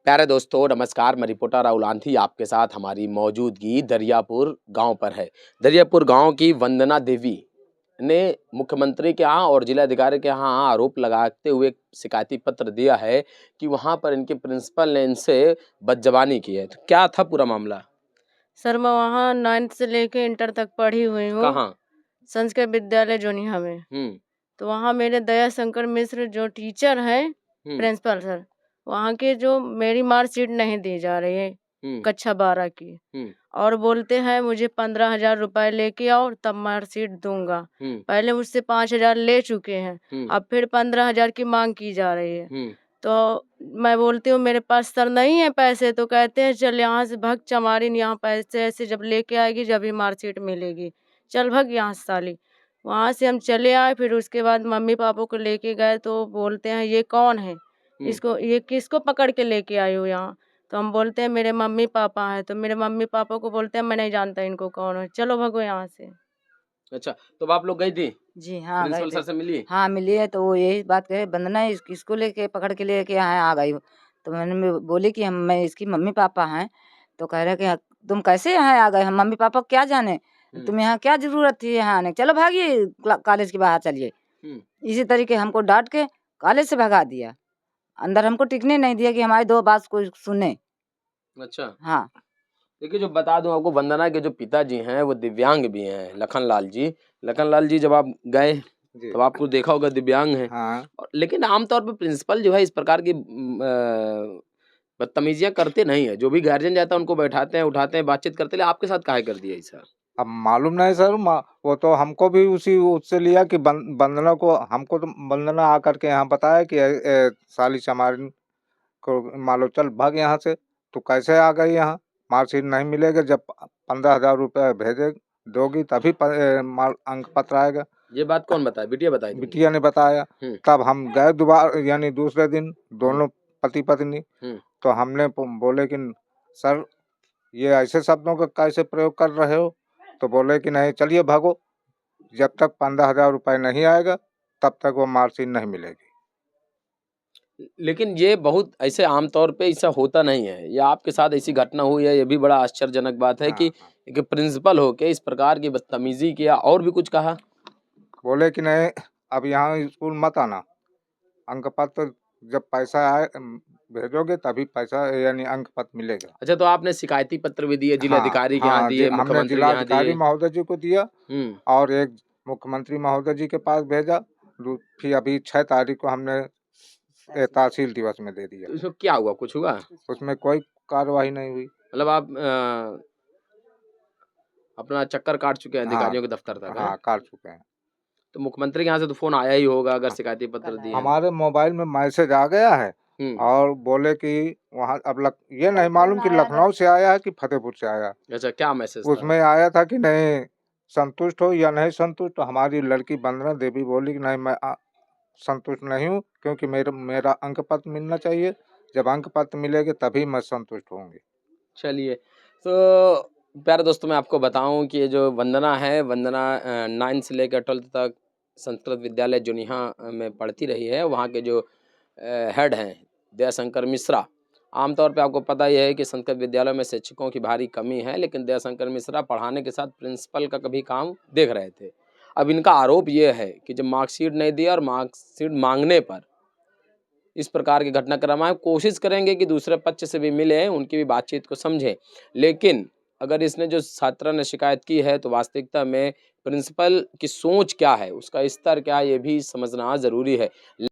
प्यारे दोस्तों नमस्कार, मैं रिपोर्टर राहुल आंधी आपके साथ हमारी मौजूदगी दरियापुर गांव पर है। दरियापुर गांव की वंदना देवी ने मुख्यमंत्री के यहाँ और जिलाधिकारी के यहाँ आरोप लगाते हुए शिकायती पत्र दिया है कि वहां पर इनके प्रिंसिपल ने इनसे बदजबानी की है। तो क्या था पूरा मामला? सर मैं वहाँ 9th से लेके इंटर तक पढ़ी हुई हूँ, कहाँ? संस्कृत विद्यालय जोनिया में। हम्म। तो वहाँ मेरे दया शंकर मिश्र जो टीचर हैं, हम्म। प्रिंसिपल सर, वहाँ के जो मेरी मार्कशीट नहीं दी जा रही है, हम्म। कक्षा 12 की। हम्म। और बोलते हैं मुझे 15,000 रुपए लेके आओ तब मार्कशीट दूंगा। हम्म। पहले मुझसे 5,000 ले चुके हैं, हम्म। अब फिर 15,000 की मांग की जा रही है। हम्म। तो मैं बोलती हूँ मेरे पास सर नहीं है पैसे, तो कहते हैं चल यहाँ से भग चमारिन, यहाँ पैसे ऐसे जब लेके आएगी जब ही मार्कशीट मिलेगी, चल भग यहाँ से साली। वहाँ से हम चले आए, फिर उसके बाद मम्मी पापा को लेके गए तो बोलते हैं ये कौन है, हम्म। इसको ये किसको पकड़ के लेके आए हो यहाँ। तो हम बोलते हैं मेरे मम्मी पापा हैं, तो मेरे मम्मी पापा को बोलते हैं मैं नहीं जानता इनको कौन है, चलो भगो यहाँ से। अच्छा, तो अब आप लोग गई थी, जी हाँ, गए प्रिंसिपल थे। सर से मिली? हाँ, मिली है तो वो यही बात कहे वंदना इसको लेके पकड़ के लेके यहाँ आ गई। तो मैंने बोली कि हम मैं इसकी मम्मी-पापा हैं। तो कह रहे कि तुम कैसे यहाँ आ गए? हम मम्मी-पापा को क्या जाने? तुम यहाँ क्या ज़रूरत थी यहाँ आने? चलो भागिए कॉलेज के बाहर चलिए। हम्म। इसी तरीके हमको डाँट के कॉलेज से भगा दिया। अंदर हमको टिकने नहीं दिया कि हमारी 2 बात कोई सुने। अच्छा। हाँ। देखिए, जो बता दूं आपको, वंदना के जो पिताजी हैं वो दिव्यांग भी हैं, लखनलाल जी। लखनलाल जी, जब आप गए तब आपको देखा होगा दिव्यांग हैं। हाँ। लेकिन आमतौर पर प्रिंसिपल जो है इस प्रकार की बदतमीजियां करते नहीं है। जो भी गार्जियन जाता है उनको बैठाते हैं, उठाते हैं, बातचीत करते हैं। आपके साथ काहे कर दिया ऐसा? अब मालूम नहीं सर, वो तो हमको भी उसी उससे लिया कि वंदना को, हमको तो वंदना आकर के यहाँ बताया कि साली चमारिन को मान लो चल भाग यहाँ से। तो कैसे आ गई यहाँ? मार्कशीट नहीं मिलेगा, जब 15,000 रुपये भेजे दोगी तभी अंक पत्र आएगा। ये बात कौन बताया? बिटिया बताई तुमको? बिटिया ने बताया। तब हम गए दोबारा, यानी दूसरे दिन दोनों पति पत्नी। तो हमने बोले कि सर ये ऐसे शब्दों का कैसे प्रयोग कर रहे हो? तो बोले कि नहीं चलिए भागो, जब तक 15,000 रुपये नहीं आएगा तब तक वो मार्कशीट नहीं मिलेगी। लेकिन ये बहुत ऐसे आमतौर पे ऐसा होता नहीं है। या आपके साथ ऐसी घटना हुई है, ये भी बड़ा आश्चर्यजनक बात है कि प्रिंसिपल होके इस प्रकार की बदतमीजी किया। और भी कुछ कहा? बोले कि नहीं अब यहाँ स्कूल मत आना, अंक पत्र जब पैसा आए भेजोगे तभी पैसा यानी अंक पत्र मिलेगा। अच्छा, तो आपने शिकायती पत्र भी दिए, जिलाधिकारी के यहाँ हाँ, दिए, हमने मुख्यमंत्री के यहाँ जिलाधिकारी दिए? महोदय जी को दिया और एक मुख्यमंत्री महोदय जी के पास भेजा। फिर अभी 6 तारीख को हमने तहसील दिवस में दे दिया। तो इसमें क्या हुआ? कुछ हुआ? उसमें कोई कार्रवाई नहीं हुई। मतलब आप अपना चक्कर काट चुके हैं हाँ, अधिकारियों के दफ्तर तक? हाँ, काट चुके हैं। तो मुख्यमंत्री के यहाँ से तो फोन आया ही होगा अगर शिकायती पत्र दिए? हमारे मोबाइल में मैसेज आ गया है और बोले कि वहाँ अब ये नहीं मालूम कि लखनऊ से आया है कि फतेहपुर से आया। अच्छा, क्या मैसेज था? उसमें आया था कि नहीं संतुष्ट हो या नहीं संतुष्ट। तो हमारी लड़की वंदना देवी बोली कि नहीं मैं संतुष्ट नहीं हूँ, क्योंकि मेरा अंक पत्र मिलना चाहिए। जब अंक पत्र मिलेगा तभी मैं संतुष्ट होंगी। चलिए, तो प्यारे दोस्तों मैं आपको बताऊं कि ये जो वंदना है, वंदना 9 से लेकर 12th तक संस्कृत विद्यालय जोनिहा में पढ़ती रही है। वहाँ के जो हेड हैं दयाशंकर मिश्रा, आमतौर पे आपको पता ही है कि संस्कृत विद्यालय में शिक्षकों की भारी कमी है, लेकिन दयाशंकर मिश्रा पढ़ाने के साथ प्रिंसिपल का कभी काम देख रहे थे। अब इनका आरोप ये है कि जब मार्कशीट नहीं दिया और मार्कशीट मांगने पर इस प्रकार के घटनाक्रम आए। कोशिश करेंगे कि दूसरे पक्ष से भी मिले, उनकी भी बातचीत को समझें। लेकिन अगर इसने जो छात्रा ने शिकायत की है तो वास्तविकता में प्रिंसिपल की सोच क्या है, उसका स्तर क्या है, ये भी समझना ज़रूरी है।